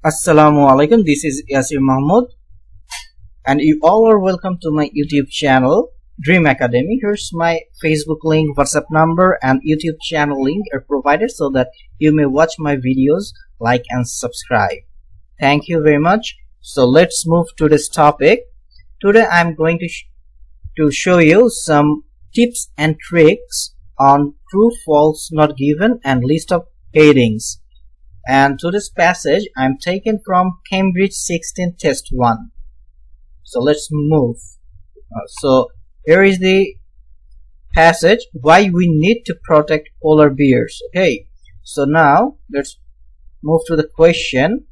Assalamu alaikum. This is Yasir Mahmud, and you all are welcome to my YouTube channel Dream Academy. Here's my Facebook link, WhatsApp number, and YouTube channel link are provided so that you may watch my videos, like and subscribe. Thank you very much. So let's move to this topic. Today I'm going to show you some tips and tricks on true, false, not given, and list of headings. And to this passage I'm taken from Cambridge 16 test 1. So let's move. So here is the passage, why we need to protect polar bears. Okay, so now let's move to the question.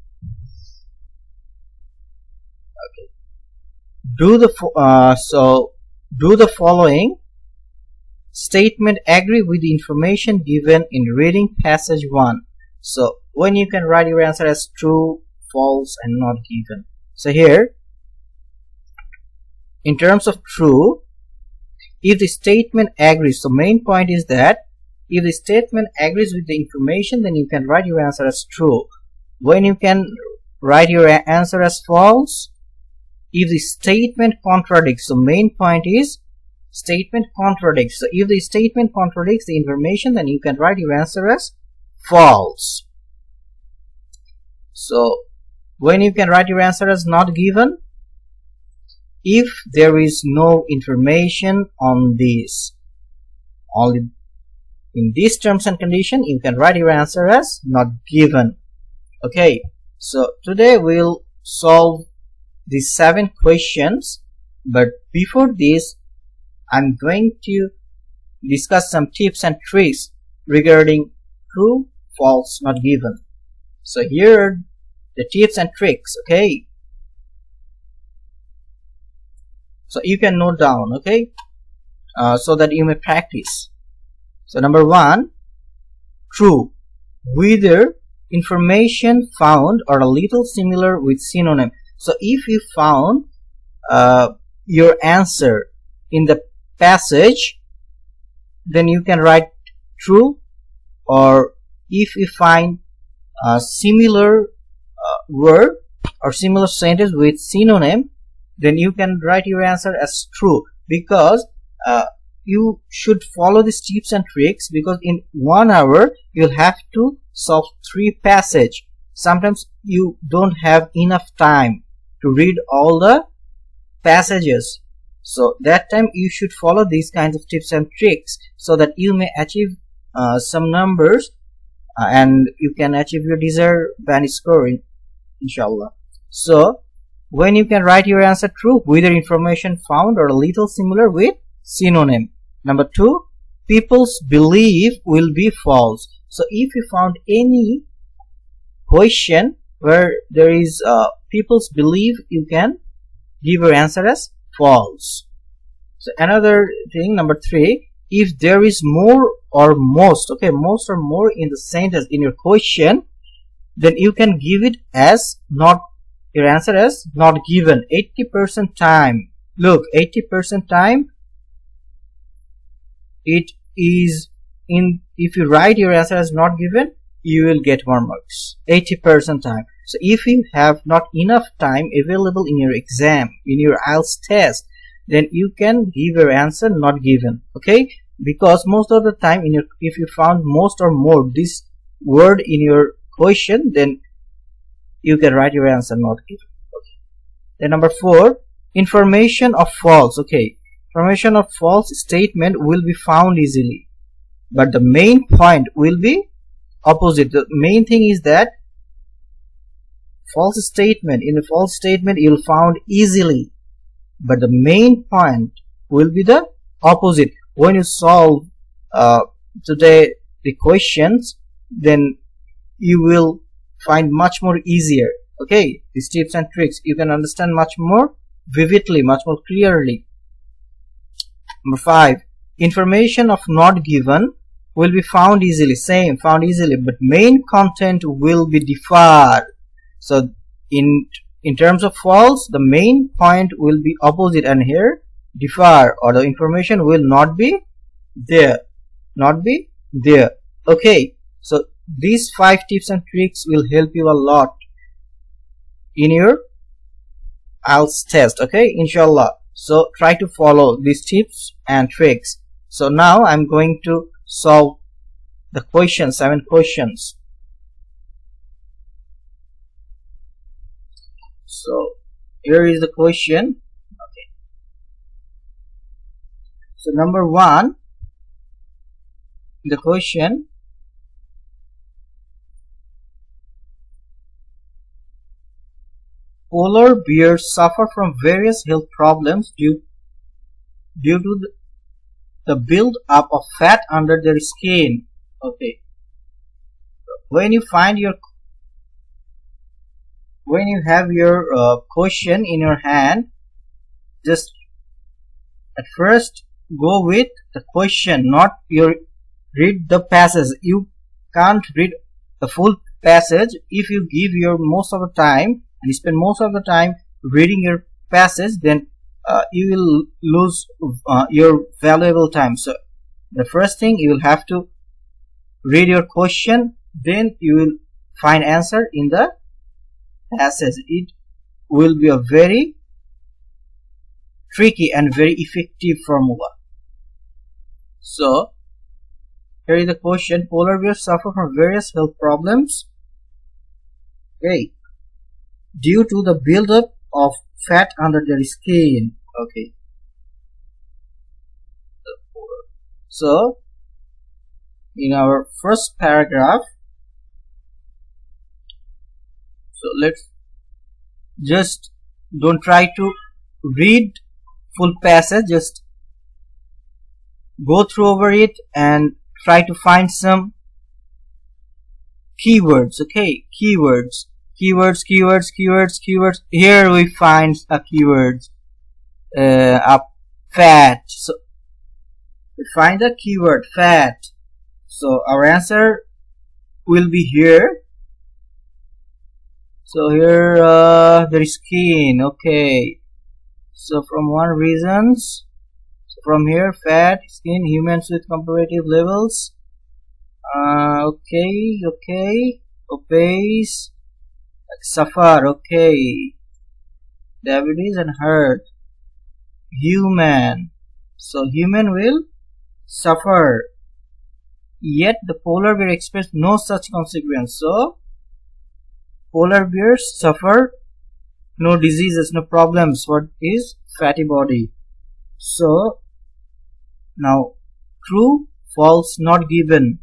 Okay, do the following statement agree with the information given in reading passage 1. So when you can write your answer as true, false, and not given. So here, in terms of true, if the statement agrees, so main point is that if the statement agrees with the information, then you can write your answer as true. When you can write your answer as false, if the statement contradicts, so main point is statement contradicts. So if the statement contradicts the information, then you can write your answer as false. So when you can write your answer as not given, if there is no information on this, only in these terms and condition, you can write your answer as not given. Okay, so today we'll solve these 7 questions, but before this I'm going to discuss some tips and tricks regarding true, false, not given. So here are the tips and tricks. Okay, so you can note down, okay, so that you may practice. So number 1, true, whether information found or a little similar with synonym. So if you found your answer in the passage, then you can write true, or if you find a similar word or similar sentence with synonym, then you can write your answer as true, because you should follow these tips and tricks, because in 1 hour you'll have to solve 3 passages. Sometimes you don't have enough time to read all the passages, so that time you should follow these kinds of tips and tricks so that you may achieve some numbers and you can achieve your desired band score, inshallah. So when you can write your answer true, whether information found or a little similar with synonym. Number 2, people's belief will be false. So if you found any question where there is people's belief, you can give your answer as false. So another thing, number 3, if there is more or most, okay, most or more in the sentence in your question, then you can give it as not, your answer as not given. 80% time, look, 80% time it is in, if you write your answer as not given, you will get 1 marks 80% time. So if you have not enough time available in your exam, in your IELTS test, then you can give your answer not given. Okay, because most of the time in your, if you found most or more this word in your question, then you can write your answer not given. Okay. Then number 4, information of false. Okay, information of false statement will be found easily, but the main point will be opposite. The main thing is that false statement, in the false statement you'll found easily, but the main point will be the opposite. When you solve today the questions, then you will find much more easier. Okay, these tips and tricks you can understand much more vividly, much more clearly. Number 5, information of not given will be found easily, same, found easily, but main content will be deferred. So in terms of false, the main point will be opposite, and here defer, or the information will not be there, not be there. Okay, so these 5 tips and tricks will help you a lot in your ielts test. Okay, inshallah. So try to follow these tips and tricks. So now I'm going to solve the questions, 7 questions. So here is the question. Okay. So number 1, the question: polar bears suffer from various health problems due to the build up of fat under their skin. Okay. When you have your question in your hand, just at first go with the question, not read the passage. You can't read the full passage. If you give your most of the time and you spend most of the time reading your passage, then you will lose your valuable time. So the first thing, you will have to read your question, then you will find answer in the passage. It will be a very tricky and very effective formula. So here is the question: polar bears suffer from various health problems, okay, due to the buildup of fat under their skin. Okay. So in our first paragraph, so let's just don't try to read full passage, just go through over it and try to find some keywords. Okay, keywords. Here we find a keyword, a fat. So we find the keyword fat. So our answer will be here. So here there is skin. Okay. So from one reasons. So from here, fat, skin, humans with comparative levels. Okay. Obese, suffer. Okay. Diabetes and heart. Human. So human will suffer. Yet the polar bear experience no such consequence. So polar bears suffer no diseases, no problems. What is fatty body? So now true, false, not given.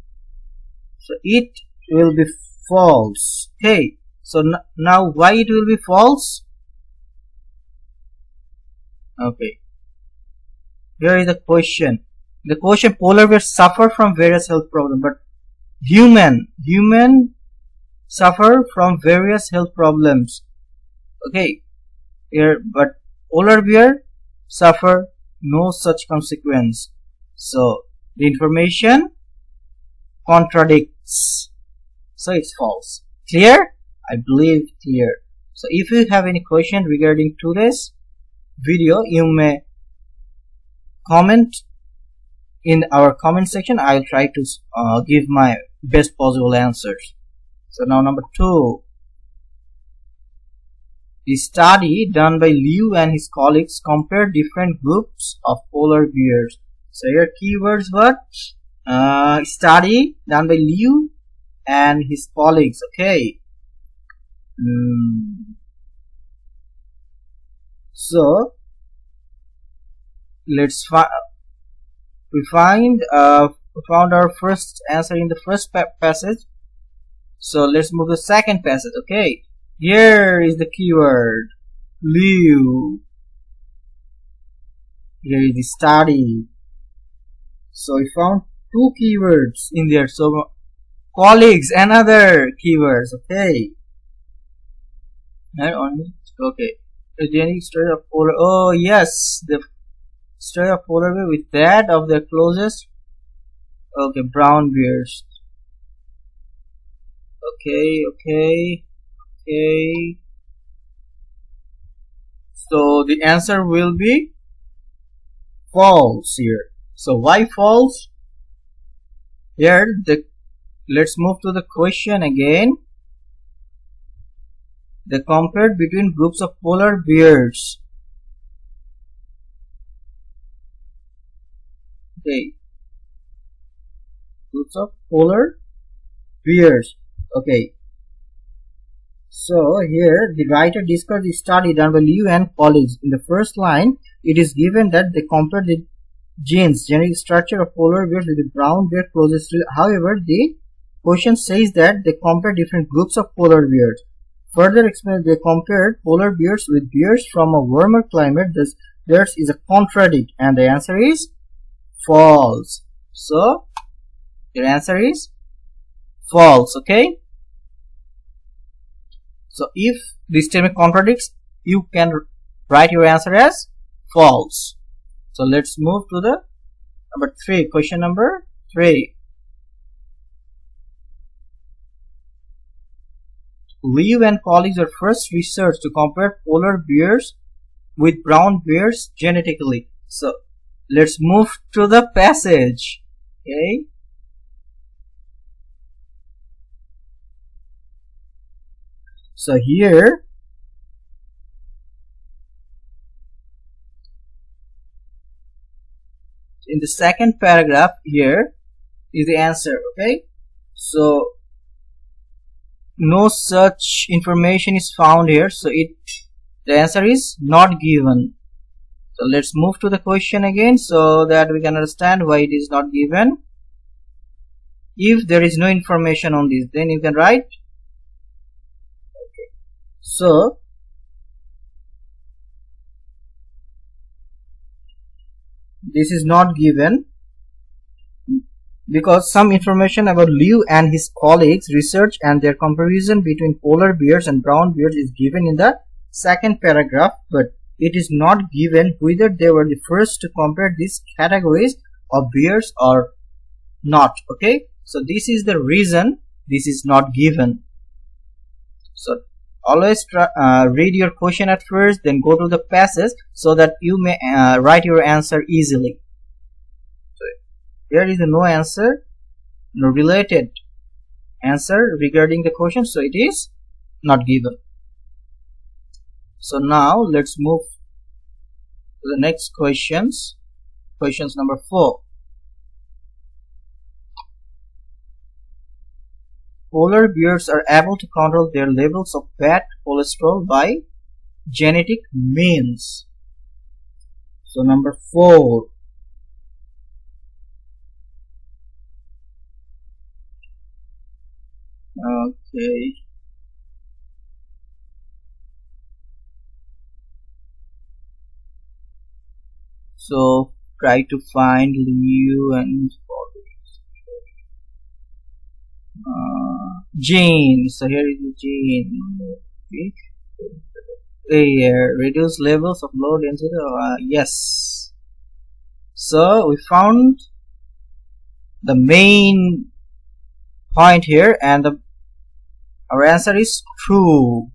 So it will be false. Okay. So now why it will be false? Okay. Here is the question. The question: polar bears suffer from various health problems, but human suffer from various health problems. Okay. Here, but polar bear suffer no such consequence. So the information contradicts. So it's false. Clear? I believe clear. So if you have any question regarding today's video, you may comment in our comment section. I'll try to give my best possible answers. So now number 2. The study done by Liu and his colleagues compared different groups of polar bears. So here keywords what? Study done by Liu and his colleagues. Okay. So let's we found our first answer in the first passage. So let's move to the second passage. Okay, here is the keyword Liu. Here is the study. So we found 2 keywords in there. So colleagues, another keywords. Okay. Not only okay. The genetic story of polar. Oh yes, the story of polar bear with that of their closest. Okay, brown bears. Okay. So the answer will be false here. So why false? Here let's move to the question again. they compared between groups of polar bears. Okay, groups of polar bears. Okay, so here the writer discussed the study done by Liu and colleagues. In the first line, it is given that they compared the genetic structure of polar bears with the brown bear closest to. However, the question says that they compare different groups of polar bears. Further explained, they compared polar bears with bears from a warmer climate. Thus, theirs is a contradict, and the answer is false. So, your answer is false. Okay. So, if this statement contradicts, you can write your answer as false. So, let's move to the number 3. Question number 3. Liu and colleagues are first researched to compare polar bears with brown bears genetically. So, let's move to the passage. Okay. So, here in the second paragraph, here is the answer. Okay. So, no such information is found here, so the answer is not given. So let's move to the question again so that we can understand why it is not given. If there is no information on this, then you can write. Okay. So this is not given because some information about Liu and his colleagues' research and their comparison between polar bears and brown bears is given in the second paragraph, but it is not given whether they were the first to compare these categories of bears or not. Okay, so this is the reason this is not given. So always read your question at first, then go to the passage so that you may write your answer easily. There is no answer, no related answer regarding the question, so it is not given. So now let's move to the next questions. Questions number 4. Polar bears are able to control their levels of bad cholesterol by genetic means. So number 4. Okay. So try to find Liu and gene. So here is the gene. Okay. Reduce levels of low density. Yes. So we found the main point here, and our answer is true.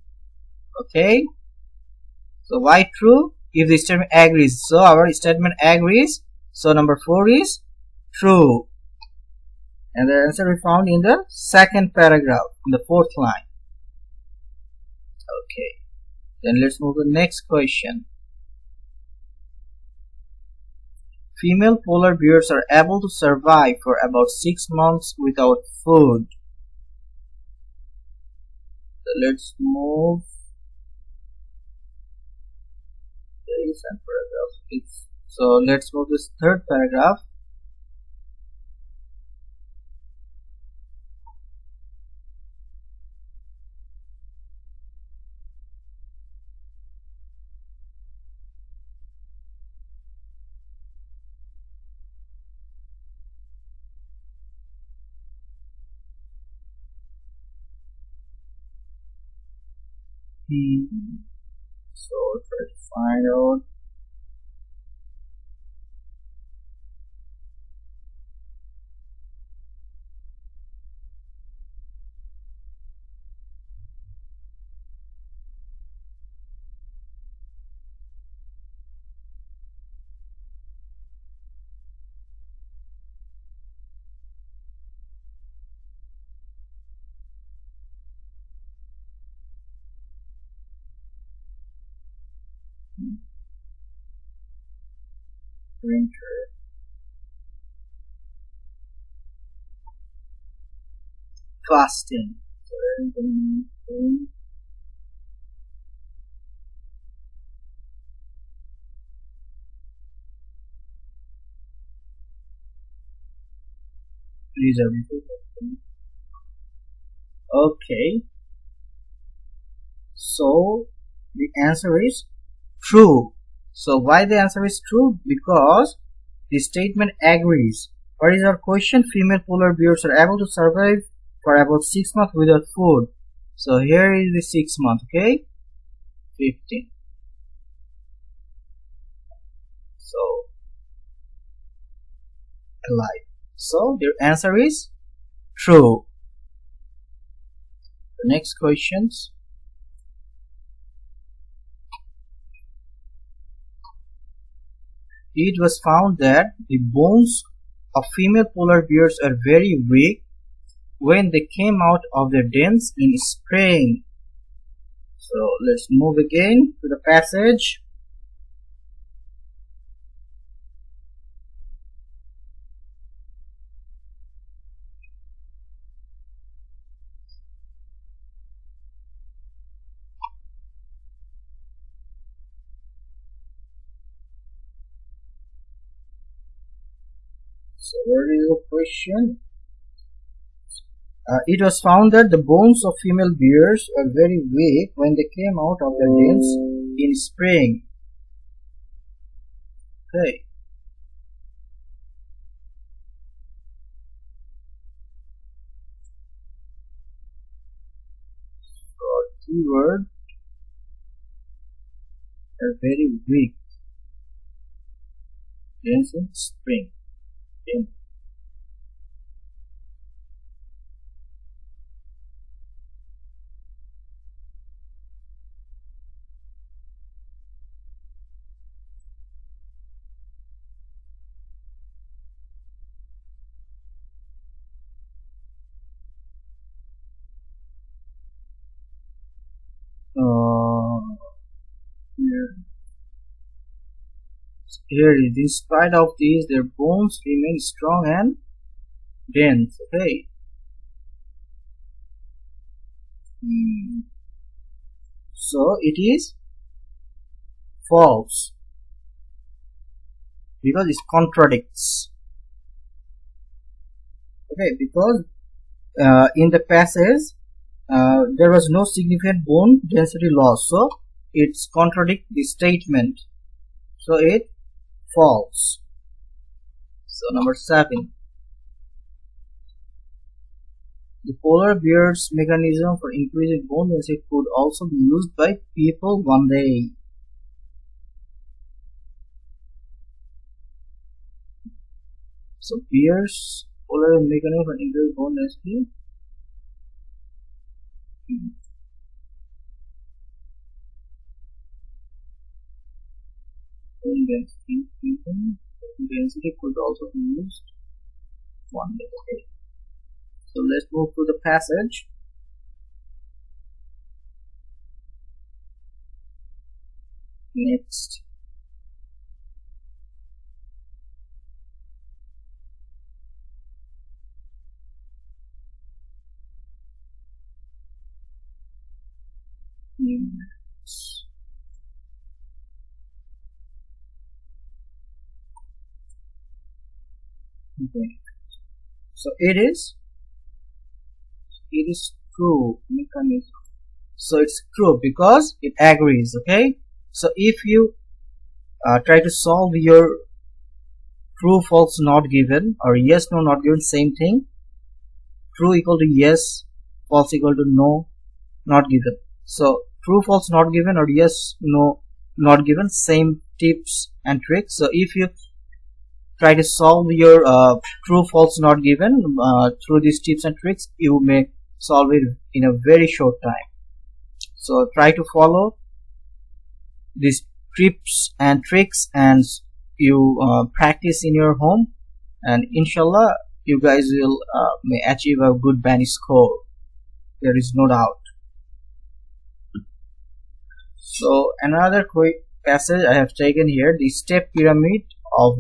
Okay. So why true? If the statement agrees. So our statement agrees. So number 4 is true. And the answer we found in the second paragraph, in the 4th line. Okay. Then let's move to the next question. Female polar bears are able to survive for about 6 months without food. So let's move. So let's move to this 3rd paragraph. So try to find out. winter, fasting. Please everything. Okay, so the answer is true. So why the answer is true? Because the statement agrees. What is our question? Female polar bears are able to survive for about 6 months without food. So here is the 6 month, okay? 15. So alive. So their answer is true. The next questions. It was found that the bones of female polar bears are very weak when they came out of their dens in spring. So let's move again to the passage. So where is the question? It was found that the bones of female bears are very weak when they came out of their dens in spring. Okay. So keyword are very weak. Dens in spring. Okay. Here is, in spite of these, their bones remain strong and dense. Okay. So it is false because it contradicts. Okay, because in the passage there was no significant bone density loss, so it's contradict the statement. So it false. So number 7. The polar bear's mechanism for increasing bone density could also be used by people one day. So bear's polar mechanism for increasing bone density. Density could also be used one day. Okay. So let's move to the passage. Next. Okay. So it is true mechanism. So it's true because it agrees. Okay. So if you try to solve your true false not given or yes no not given, same thing. True equal to yes, false equal to no not given. So true false not given or yes no not given, same tips and tricks. So if you try to solve your true false not given through these tips and tricks, you may solve it in a very short time. So try to follow these tips and tricks and you practice in your home, and inshallah you guys will may achieve a good Bani score. There is no doubt. So another quick passage I have taken here, the step pyramid of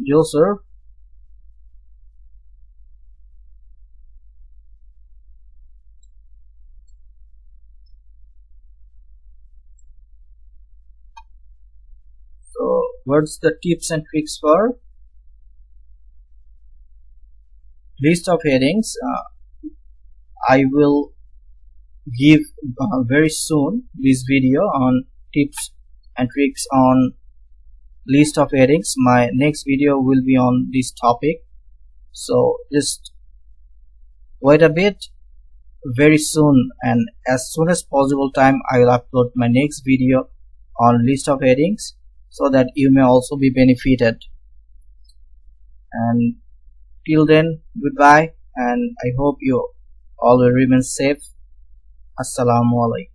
Yasir. So what's the tips and tricks for list of headings? I will give very soon this video on tips and tricks on list of headings. My next video will be on this topic, so just wait a bit. Very soon, and as soon as possible time, I will upload my next video on list of headings so that you may also be benefited. And till then, goodbye, and I hope you all will remain safe. Assalamu alaikum.